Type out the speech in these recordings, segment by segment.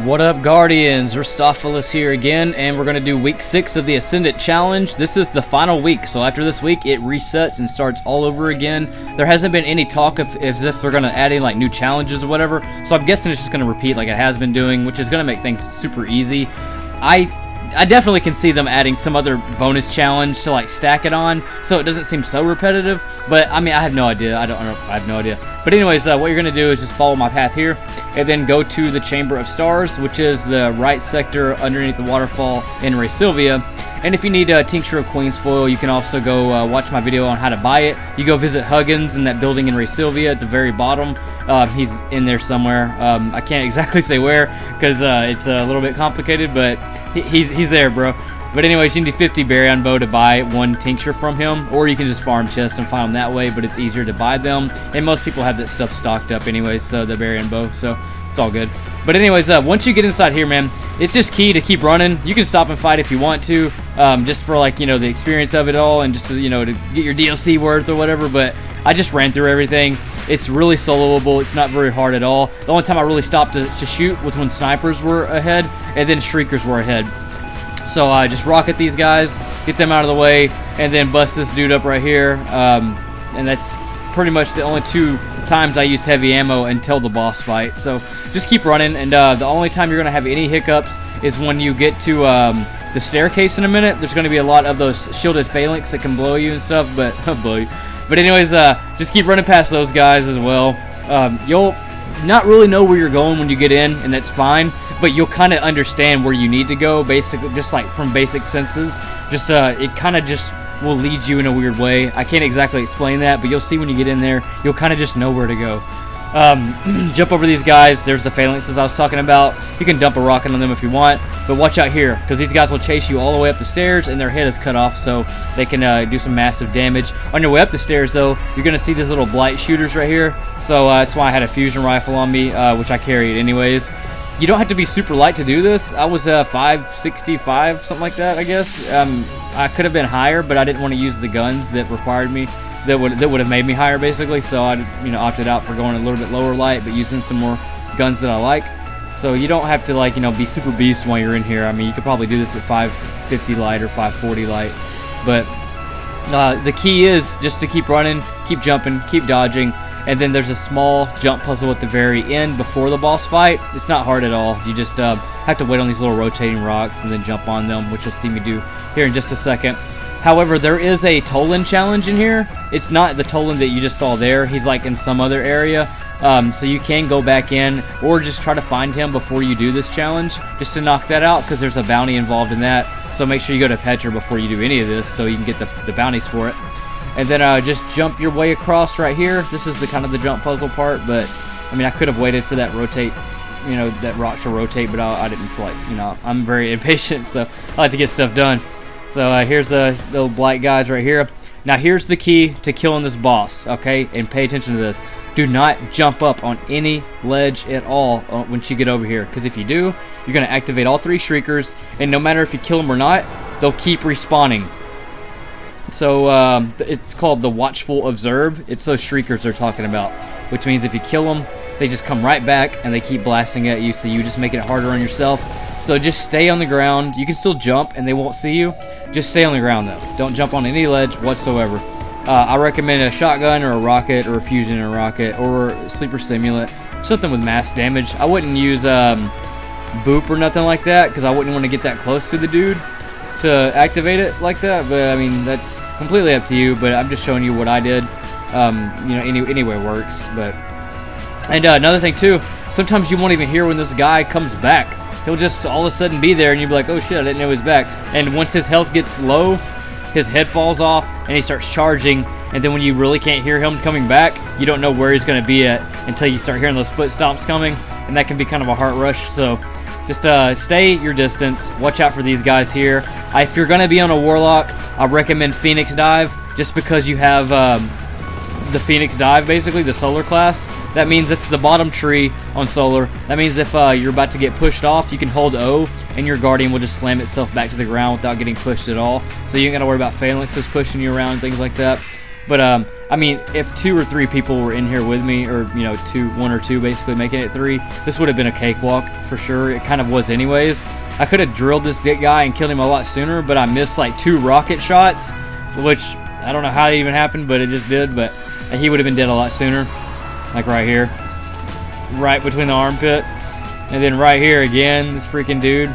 What up, Guardians? Rustopholis here again, and we're going to do week 6 of the Ascendant challenge. This is the final week, so after this week it resets and starts all over again. There hasn't been any talk as if they're going to add any like new challenges or whatever, so I'm guessing it's just going to repeat like it has been doing, which is going to make things super easy. I definitely can see them adding some other bonus challenge to like stack it on, so it doesn't seem so repetitive. But I mean, I have no idea. I have no idea. But anyways, what you're gonna do is just follow my path here, and then go to the Chamber of Stars, which is the right sector underneath the waterfall in Ray Sylvia. And if you need a tincture of Queen's Foil, you can also go watch my video on how to buy it. You go visit Huggins in that building in Ray Sylvia at the very bottom. He's in there somewhere. I can't exactly say where because it's a little bit complicated, but he's there, bro. But anyways, you need 50 Baryon Bow to buy one tincture from him, or you can just farm chests and find them that way, but it's easier to buy them. And most people have that stuff stocked up anyways, so the Baryon Bow, so it's all good. But anyways, once you get inside here, man, it's just key to keep running. You can stop and fight if you want to, just for like, you know, the experience of it all, and just to, you know, to get your DLC worth or whatever. But I just ran through everything. It's really soloable. It's not very hard at all. The only time I really stopped to shoot was when snipers were ahead, and then shriekers were ahead. So I just rocket these guys, get them out of the way, and then bust this dude up right here. And that's pretty much the only 2 times I used heavy ammo until the boss fight. So just keep running, and the only time you're going to have any hiccups is when you get to the staircase in a minute. There's going to be a lot of those shielded phalanx that can blow you and stuff, but blow you. But anyways, just keep running past those guys as well. You'll not really know where you're going when you get in, and that's fine, but you'll kind of understand where you need to go, basically, just like from basic senses. Just it kind of just will lead you in a weird way. I can't exactly explain that, but you'll see when you get in there, you'll kind of just know where to go. Jump over these guys. There's the phalanxes I was talking about. You can dump a rocket on them if you want, but watch out here, because these guys will chase you all the way up the stairs, and their head is cut off, so they can do some massive damage. On your way up the stairs, though, you're going to see these little blight shooters right here, so that's why I had a fusion rifle on me, which I carried anyways. You don't have to be super light to do this. I was 565, something like that, I guess. I could have been higher, but I didn't want to use the guns that required me, that would have made me higher, basically. So I, you know, opted out for going a little bit lower light, but using some more guns that I like. So you don't have to, like, you know, be super beast while you're in here. I mean, you could probably do this at 550 light or 540 light. But the key is just to keep running, keep jumping, keep dodging. And then there's a small jump puzzle at the very end before the boss fight. It's not hard at all. You just have to wait on these little rotating rocks and then jump on them, which you'll see me do here in just a second. However, there is a Tolan challenge in here. It's not the Tolan that you just saw there. He's like in some other area. So you can go back in or just try to find him before you do this challenge, just to knock that out, because there's a bounty involved in that. So make sure you go to Petra before you do any of this, so you can get the bounties for it. And then just jump your way across right here. This is the kind of the jump puzzle part, but I mean, I could have waited for that rotate, you know, that rock to rotate, but I didn't feel like, you know, I'm very impatient, so I like to get stuff done. So here's the little blight guys right here. Now here's the key to killing this boss, okay? And pay attention to this. Do not jump up on any ledge at all once you get over here, because if you do, you're going to activate all 3 shriekers, and no matter if you kill them or not, they'll keep respawning. So it's called the Watchful Observe. It's those shriekers they're talking about, which means if you kill them, they just come right back and they keep blasting at you, so you just make it harder on yourself. So just stay on the ground. You can still jump and they won't see you. Just stay on the ground though. Don't jump on any ledge whatsoever. I recommend a shotgun or a rocket or a fusion and a rocket or a sleeper simulant, something with mass damage. I wouldn't use boop or nothing like that, because I wouldn't want to get that close to the dude to activate it like that. But I mean, that's completely up to you, but I'm just showing you what I did. You know, anyway works. But and another thing too, sometimes you won't even hear when this guy comes back. He'll just all of a sudden be there, and you'll be like, oh shit, I didn't know he was back. And once his health gets low, his head falls off and he starts charging, and then when you really can't hear him coming back, you don't know where he's going to be at until you start hearing those footsteps coming, and that can be kind of a heart rush. So just stay your distance. Watch out for these guys here. If you're going to be on a warlock, I recommend Phoenix Dive, just because you have the Phoenix Dive, basically the solar class. That means it's the bottom tree on solar. That means if you're about to get pushed off, you can hold O, and your guardian will just slam itself back to the ground without getting pushed at all. So you ain't got to worry about phalanxes pushing you around and things like that. But I mean, if 2 or 3 people were in here with me, or you know, 1 or 2 basically making it 3, this would have been a cakewalk for sure. It kind of was anyways. I could have drilled this guy and killed him a lot sooner, but I missed like 2 rocket shots, which I don't know how it even happened, but it just did. But he would have been dead a lot sooner, like right here, right between the armpit, and then right here again, this freaking dude,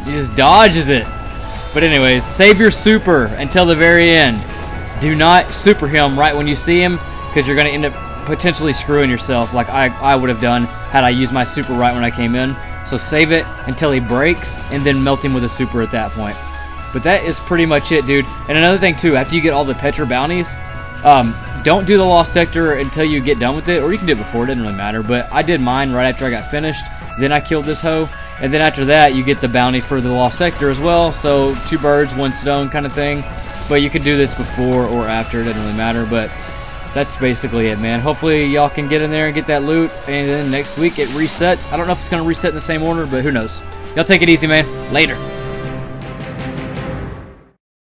he just dodges it. But anyways, save your super until the very end. Do not super him right when you see him, because you're going to end up potentially screwing yourself like I would have done had I used my super right when I came in. So save it until he breaks, and then melt him with a super at that point. But that is pretty much it, dude. And another thing too, after you get all the Petra bounties, don't do the Lost Sector until you get done with it, or you can do it before, it doesn't really matter. But I did mine right after I got finished, then I killed this hoe. And then after that, you get the bounty for the Lost Sector as well. So 2 birds, 1 stone kind of thing. But you can do this before or after, it doesn't really matter. But that's basically it, man. Hopefully y'all can get in there and get that loot. And then next week it resets. I don't know if it's going to reset in the same order, but who knows. Y'all take it easy, man. Later.